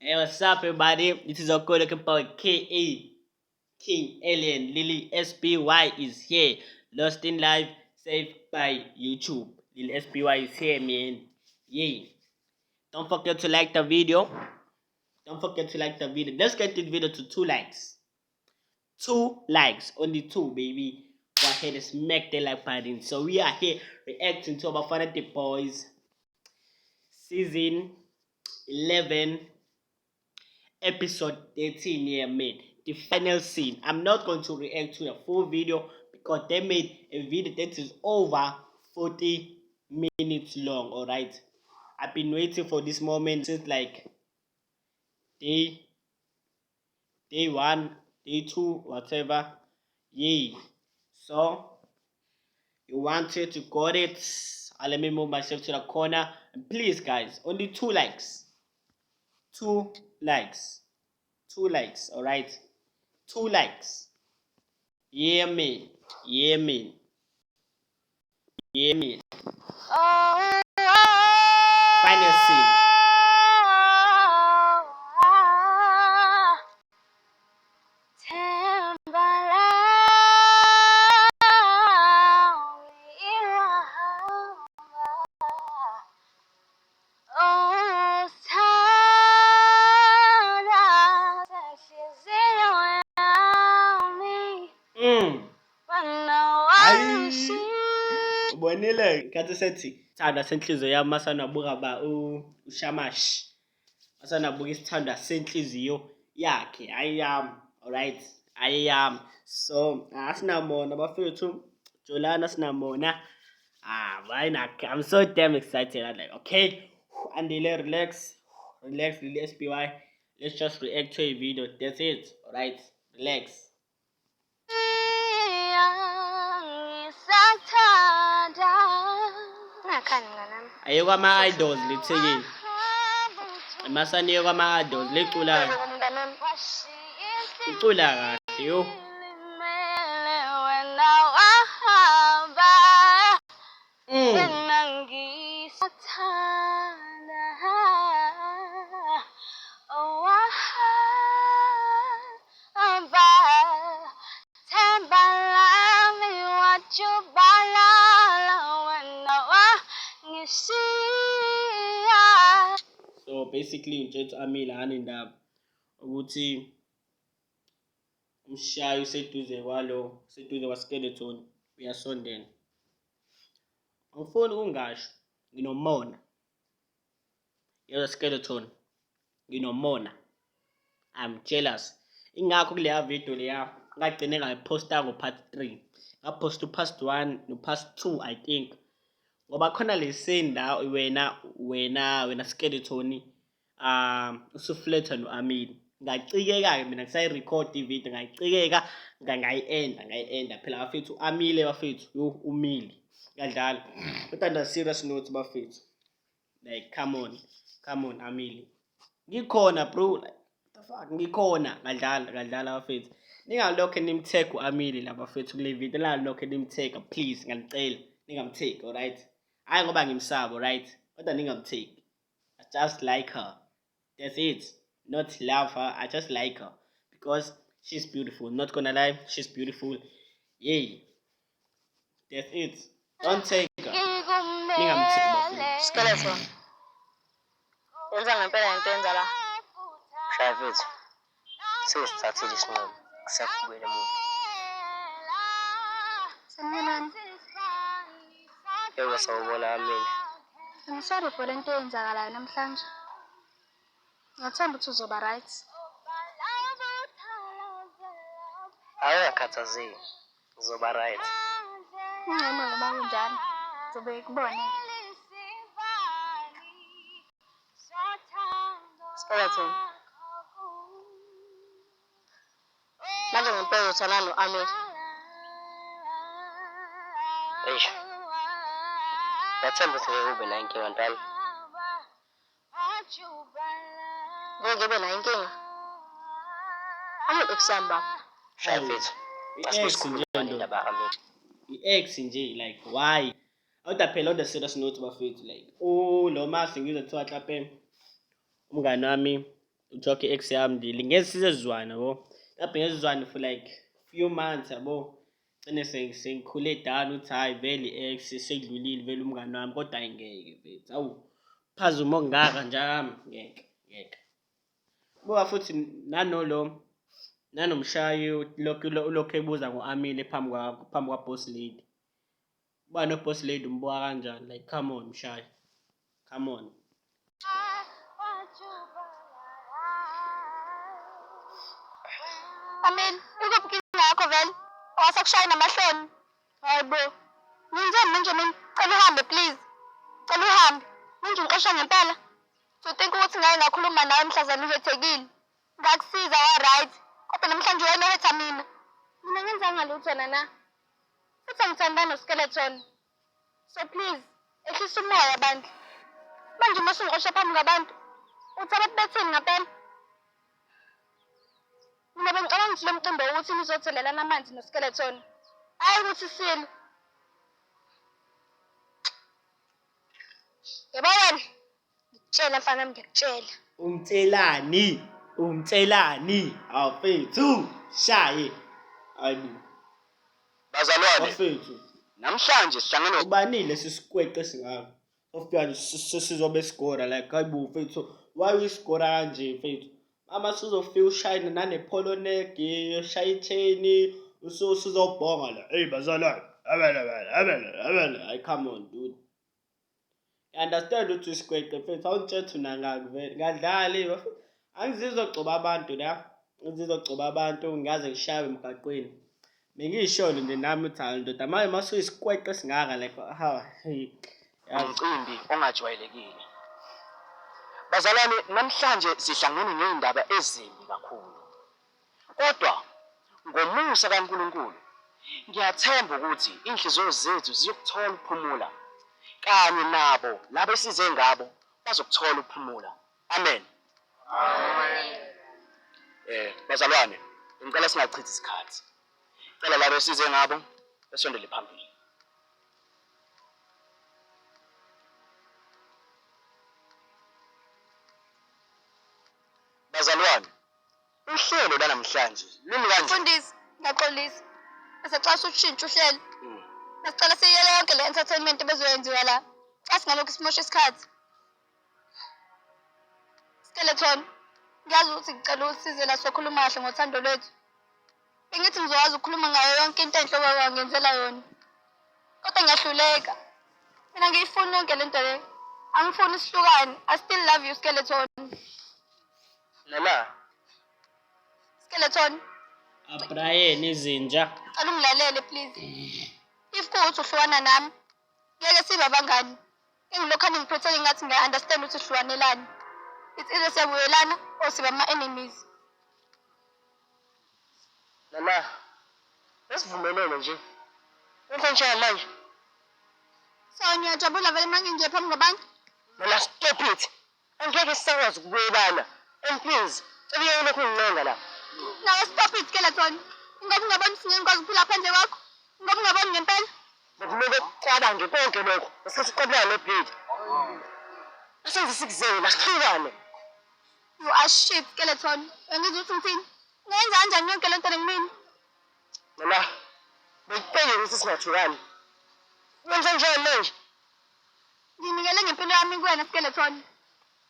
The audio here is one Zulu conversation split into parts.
Hey, what's up, everybody? This is Oko looking for KA King Alien Lily SPY is here. Lost in Life, saved by YouTube. Lily SPY is here, man. Yay. Don't forget to like the video. Let's get this video to 2 likes. 2 likes. Only 2, baby. Go ahead and smack the like button. So we are here reacting to our Fanatic Boys Season 11. Episode 13 here made the final scene. I'm not going to react to a full video because they made a video that is over 40 minutes long. Alright, I've been waiting for this moment since like day 1, day 2, whatever. Yay. So you wanted to got it. Let me move myself to the corner. And please guys, only 2 likes. 2 likes. 2 likes, alright? 2 likes. Yeah, man. Yeah, man. Yeah, man. Final scene. Ubonile nkathi sethi sithanda senhliziyo yami masanabuka ba uShamash masanabuka isithanda senhliziyo yakhe ayiyami. Alright, ayiyami. So asinamona bafethu Jolana sinamona. I'm so damn excited. I'm like, okay, Andile, relax, really SPY. Let's just react to a video. That's it. Alright, relax. Ayoko ama-idols lithekile. Amasaniyo kwama-idols licula. Licula kahle yo. So basically uJet Amila anendaba ukuthi umshayo useduze kwaskeleton uyasondela. Angifuni kungasho nginomona. You're a skeleton. Nginomona. I'm jealous. Ingakho kuleya video leya ngagcine ngayiposta ngo-part 3. Ngaposta u-part 1 no-part 2 I think. Ngoba khona le scene la wena skeleton usufletha no-Amile. Ngacikeka-ke mina ngisayi-record i-video ngayicikeka ngayi-enda phela bafethu u-Amile bafethu umile kadlala. Kodwa nda serious note bafethu. Like come on Amile. Ngikhona bro, like what the fuck, ngikhona kadlala bafethu. Ningalokho nimtag u-Amile la bafethu kule video, ningalokho nimtag please ngiyanicela ningamtag. Alright, hayi ngoba ngimsaba, alright, kodwa ningamtag. I just like her, that's it. Not love her, I just like her because she's beautiful. Not gonna lie, she's beautiful. Yay, that's it. Don't take her. Ningamtag bafethu. Skeleton. Yenza ngempela into yenza la. Shaya mfethu. Sesithathile isinqumo. Kusafukile muntu. Sanibonani. Yebo sawubona mina. Ngisorry for lento eyenzakalayo namhlanje. Ngathemba ukuthi uzoba right. Awungakhathazeki. Uzoba right. Ngcono ngoba kunjalo. Zobe kubone. Skeleton. Manje ngempela uthana no-Amile. Eish. Ngathemba ukuthi ngeke ube nayo inkinga ntwana. Ngeke ube nayo inkinga. Amuke kusamba. Shaya mfethu. I-ex nje like why? Awuda phela on the serious note bafethu like lo mase ngizothiwa mhlampe umngane wami ujoke ex yami ngeke sizezwana yabo. Lapho ngeke sizwane for like few months yabo. Cine sengikhule down uthi hayi vele ex sekudlulile vele umngane wami kodwa ayingeke mfethu. Awu phazuma ongaka njami ngeke. Buka futhi nanomshayi lokho ebuza ngo-Amile phambi kwa-boss lady. Uba no-boss lady umbuka kanjani? Like come on mshayi. Come on. Amin, ikuphi inkinga yakho vele? Owasakushaya namahloni. Hayibo. Ngenzeni manje mina? Cela uhambe please. Cela uhambe. Manje ngiqosha ngempela. So think ukuthi ngeke ngakhuluma nawe mhlazana uhethekile. Ngakusiza wa-right. Kodwa namhlanje wena uhetha mina. Mina ngenzanga lutho na. Futhi angithandani no-skeleton. So please, ehlisa umoya bandla. Manje uma usungiqosha phambi kwabantu, uthi abantu bethini ngempela? Mina bengicabanga ukuthi lo mcimbi ukuthi nizothelelana amanzi no-skeleton. Hayi ukuthi silo. Yebo wena. Ngikutshela mfana ngiyakutshela. Umtselani. Awufethu shaye. Hayibo. Bazalwane, Awufethu. namhlanje sihlangene Ubanile sisikweqe singaka. Ofika sizobe score like hayibo mfethu. Why we score kanje mfethu? Mama sizofika ushayina nanepolo neck, ushaya i-chain, usuzobhonga la. Hey bazalwane. Abele. Ay come on dude. I understand ukuthi isikweqe mfethu awuntshela nangaki vele. Ngadlali bafethu. Angizizwa gcoba abantu la. Ngizizogcoba abantu ngaze ngishawe emgaqweni. Bengisholo nje nami uthi hayi ndoda manje masuyisikwete singaka like yazi umcimbi ongajwayelekile. Bazalwane, namhlanje sihlangene ngezindaba ezimbi kakhulu. Kodwa ngomusa kaNkulunkulu ngiyathemba ukuthi inhliziyo zethu ziyokuthola ukuphumula. Kanye nabo labo esize ngabo bazokuthola ukuphumula. Amen. Bazalwane, ngicela singachithi isikhathi. Cela labo esize ngabo besondele phambili. Bazalwane, uhlelo lanamhlanje limi kanje. Mfundisi, ngiyaxolisa. Bese xa usushintsha uhlelo. Nasicela siyele yonke le entertainment bezoyenziwa la. Xa singalokho simosha isikhathi. Skeleton, ngiyazi ukuthi ngicela usize la sokhuluma kahle ngothando lwethu. Bengithi ngizokwazi ukukhuluma ngayo yonke into enhle owangenzela yona. Kodwa ngiyahluleka. Mina ngiyifuna yonke lento le. Angifuni sihlukane. I still love you, Skeleton. Nala, Skeleton, Brian izinja. cela ungilalele please. If kuwuthi uhlukana nami, ngeke sibe abangani. Engilokhu ngiphethe ngathi ngiya-understand ukuthi uhlukanelani. It's either siyabuyelana or siba ama-enemies. Nala, lesivumelene nje. Into njani manje? So ngiyajabula vele manje nje phambi kwabantu. Nala, stop it. Angeke sisakwazi ukubuyelana. And please, cela lokhu ngincenga la. Now stop it, Skeleton. Ingabe ungaboni singekwazi ukuphila phandle kwakho? Ingabe ungaboni ngempela? Bekumele kucabange konke lokho. Besiqobana neblade. Asenze sikuzela sihlukane. You are shit, Skeleton. Ngizwe ukuthi ngithini? Ngenza kanjani yonke lento ngimini? Nala, bekuqele ukuthi singathukani. Wenza njani manje? Nginikele ngempilo yami kuwena, Skeleton.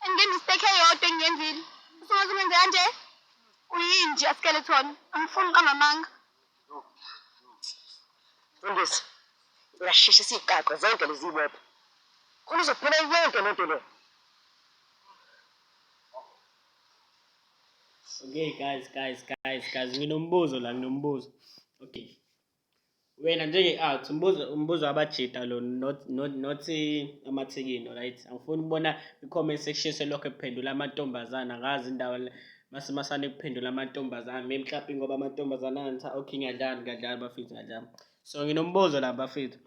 Angine-mistake eyodwa engiyenzile. Usungaze umenze kanje? Uyinja, Skeleton. Angifuni uqamamanga. Mfundisi, uyashesha sigaqa zonke lezi ibopho. Khona uzophela yonke lento le. Okay guys, nginombuzo la. Okay. Wena njenge-out umbuzo abajita lo not amathekino right. Angifuni ukubona i-comment section selokho ephendula amantombazana ngazi indawo masane kuphendula amantombazana mhlawumbe ngoba amantombazana angithi okay ngiyadlala bafethu ngiyadlala. So nginombuzo la bafethu.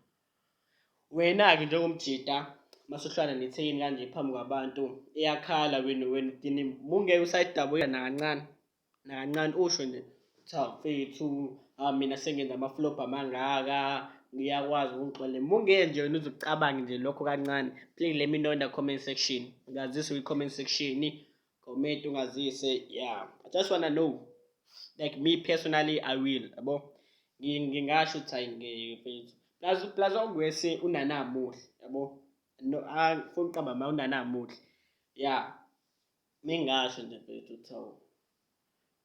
Wena ke njengomjita masuhlala nethekini kanje phambi kwabantu iyakhala wena dini munge usayidabula nakancane usho nje cha mfethu mina sengenza ama-flop amangaka ngiyakwazi ungixole munge nje wena uzucabanga nje lokho kancane. Please let me know in the comment section. Ngazisa kwi-comment section comment ungazise. Yeah, I just wanna know. Like me personally, I will. Yabo. Ngingasho ukuthi hayi ngeke plus ongwese unana muhle, yabo. No, angifuni uqamba ma unana muhle. Yeah. Mingasho nje mfethu ukuthi hawu.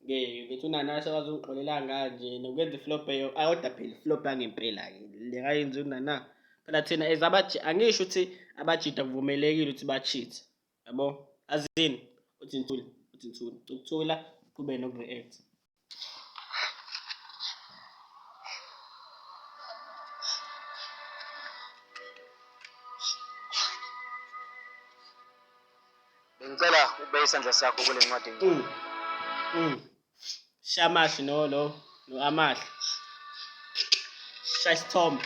Ngeke mfethu unana sekwazi ungixolela kanje nokwenza iflop ayoda phela iflop yangempela ke. Le kayenza unana. Phela thina angisho ukuthi abajida kuvumelekile ukuthi ba-cheat. Yabo? Azini uthi Nthuli, ukuthula kube noku-react. Bengicela ubeke isandla sakho kule ncwadi engcwele. Shamashi no Amahle. Shayisithombe.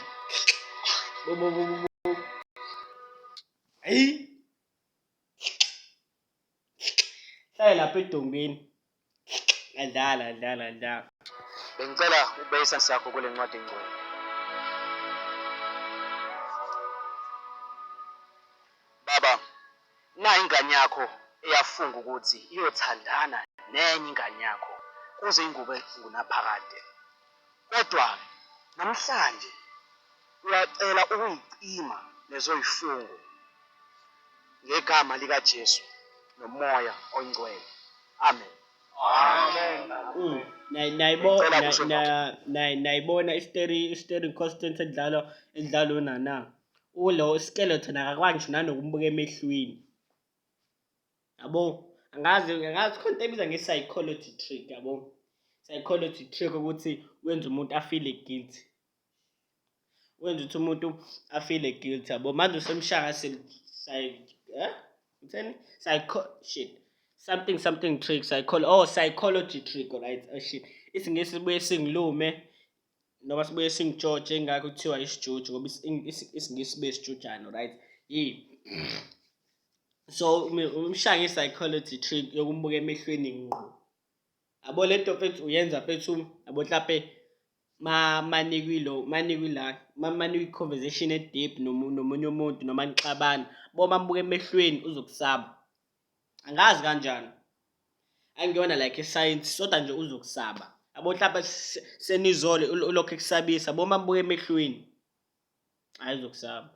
Hayi. Hlale lapha edongeni. Adlala. Bengicela ubeke isandla sakho kule ncwadi engcwele. Baba, na ingane yakho eyafunga ukuthi iyothandana nenye ingane yakho kuze ingube ngunaphakade. Kodwa namhlanje uyacela ukuyicima lezoyifungo ngegama lika Jesu nomoya oyingcwele. Amen. Nayibona i-steering constant edlalwa unana. Ulo skeleton akakwangisho nanokumbuka emehlweni. Yabo, angazi khona ebiza nge-psychology trick, yabo. Psychology trick ukuthi wenza umuntu afeel guilty. Wenza ukuthi umuntu afeel guilty, yabo. Manje usemshaka something trick, psychology trick, alright. Oh shit. Isingisi sibuye singilume noma sibuye singijoje engakho kuthiwa isijuju ngoba isingisi sibuye sijujana, right? So umshaka i-psychology trick yokumbuka emehlweni ngqo. Yabo lento mfethu uyenza mfethu yabo mhlawumbe manikwi conversation deep nomunye umuntu noma nixabana bomambuka emehlweni uzokusaba. Angazi kanjani. Angiyona like science kodwa nje uzokusaba. Yabo mhlawumbe senizole ulokho ekusabisa bomambuka emehlweni. Hayi uzokusaba.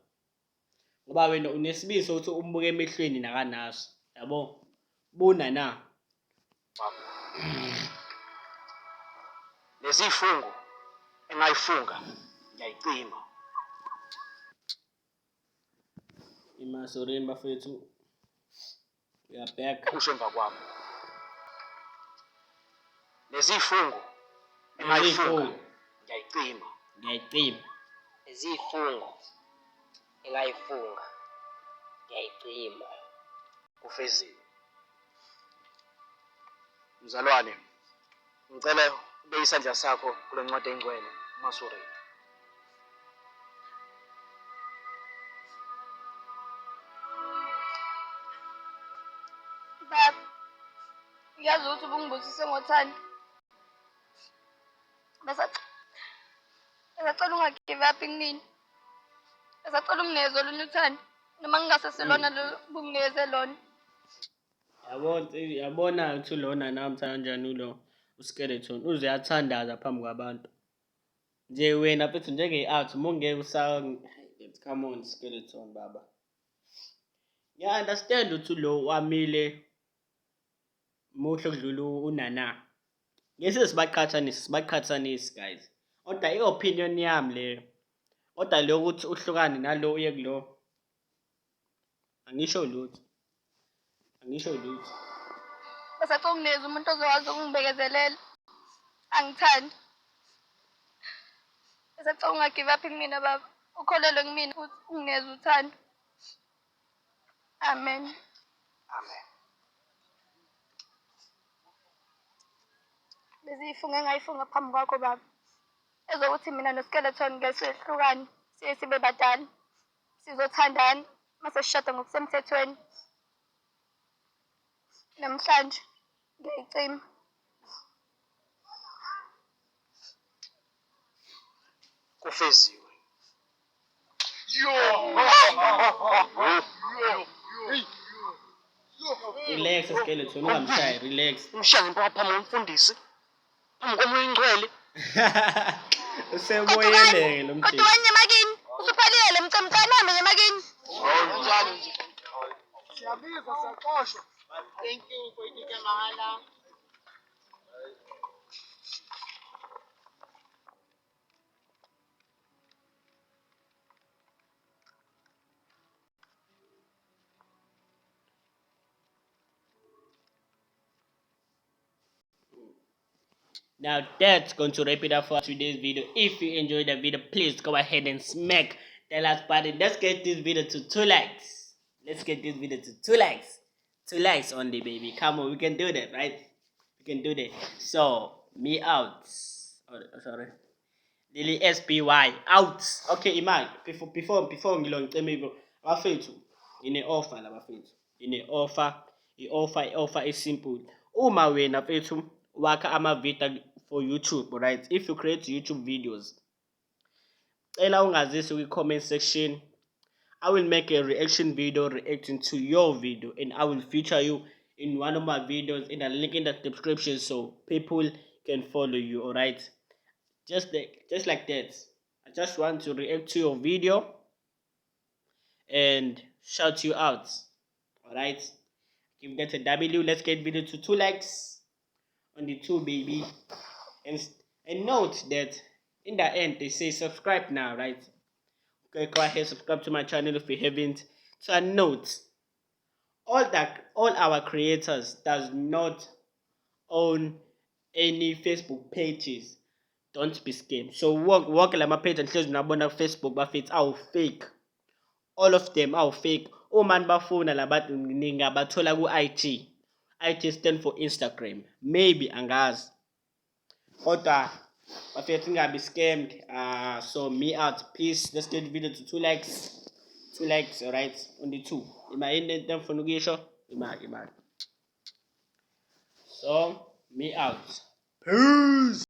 Ngoba wena unesibizo ukuthi umbuke emehlweni nakanaso. Yabo? Buna na. Lezifungo engayifunga ngiyayicima. Imasoreni bafethu. We are back. Usho emva kwami. Lezifungo engayifunga ngiyayicima. Lezifungo engayifunga ngiyayicima. Kufezile. Mzalwane, ngicela ubeke isandla sakho kule ncwadi engcwele uMasoreni. Baba, ngiyazi ukuthi ubungibusise ngothando. Besacela ungagive up kumina. Besacela ungineze olunye uthando noma ngingasesilona bungineze lona. Yabona ukuthi lona namtha kanjani ulo uskeleton uze athandaza phambi kwabantu. Nje wena mfethu njenge-out mongeke come on skeleton baba. Yeah, understand ukuthi lo wamile muhle kudlula unana. Ngeke sibaqhathanise guys. Kodwa i-opinion yami le. Kodwa lo ukuthi uhlukane nalo uye kulo. Angisho lutho. Besacela ungineze umuntu ozokwazi ukungibekezelela. Angithandi. Besacela ungagive up kumina baba. Ukholelwe kumina futhi ungineze uthando. Amen. Lezifungo engayifunga phambi kwakho baba. Ezokuthi mina noskeleton ngeke sehlukane, sibe badala. Sizothandana mase sishada ngokusemthethweni. Namhlanje ngiyayicima. Kufeziwe. Relax skeleton, ungamshayi, relax. Umshiya ngempama phambi komfundisi. Phambi komoya ingcwele. Usemoyeleke lo Kodwa mdeni. wanyamakini. Usuphelile lo mcamcane hambe nyamakini. Njalo nje. Siyabiza siyaxoshwa. Thank you for itike mahala. Now that's going to wrap it up for today's video. If you enjoyed the video, please go ahead and smack the like button. Let's get this video to 2 likes. Let's get this video to 2 likes. 2 likes only, baby. Come on, we can do that, right? We can do that. So, me out. Oh, sorry. Lily SPY out. Okay, imagine before ngilongceme bafethu ine offer la bafethu. Ine offer. I-offer is simple. Uma wena fethu wakha ama-video for YouTube, right? If you create YouTube videos, cela ungazisi kwi-comment section. I will make a reaction video reacting to your video, and I will feature you in one of my videos in the link in the description so people can follow you, alright? Just like that. I just want to react to your video and shout you out, alright? Give that a W. Let's get video to 2 likes on the 2, baby. And note that in the end they say subscribe now, right? Okay, go ahead, subscribe to my channel if you haven't. So a note, all our creators does not own any Facebook pages. Don't be scammed. So work like my page and close nabona Facebook bafethu awu fake. All of them are fake. Uma nibafuna labantu ningabathola ku-IG. IG stand for Instagram. Maybe angazi. Kodwa bafethu ingabi scammed. So me out. Peace. Let's get the video to 2 likes. 2 likes, alright? Only 2. Ima into ngifuna ukuyisho? Ima. So me out. Peace.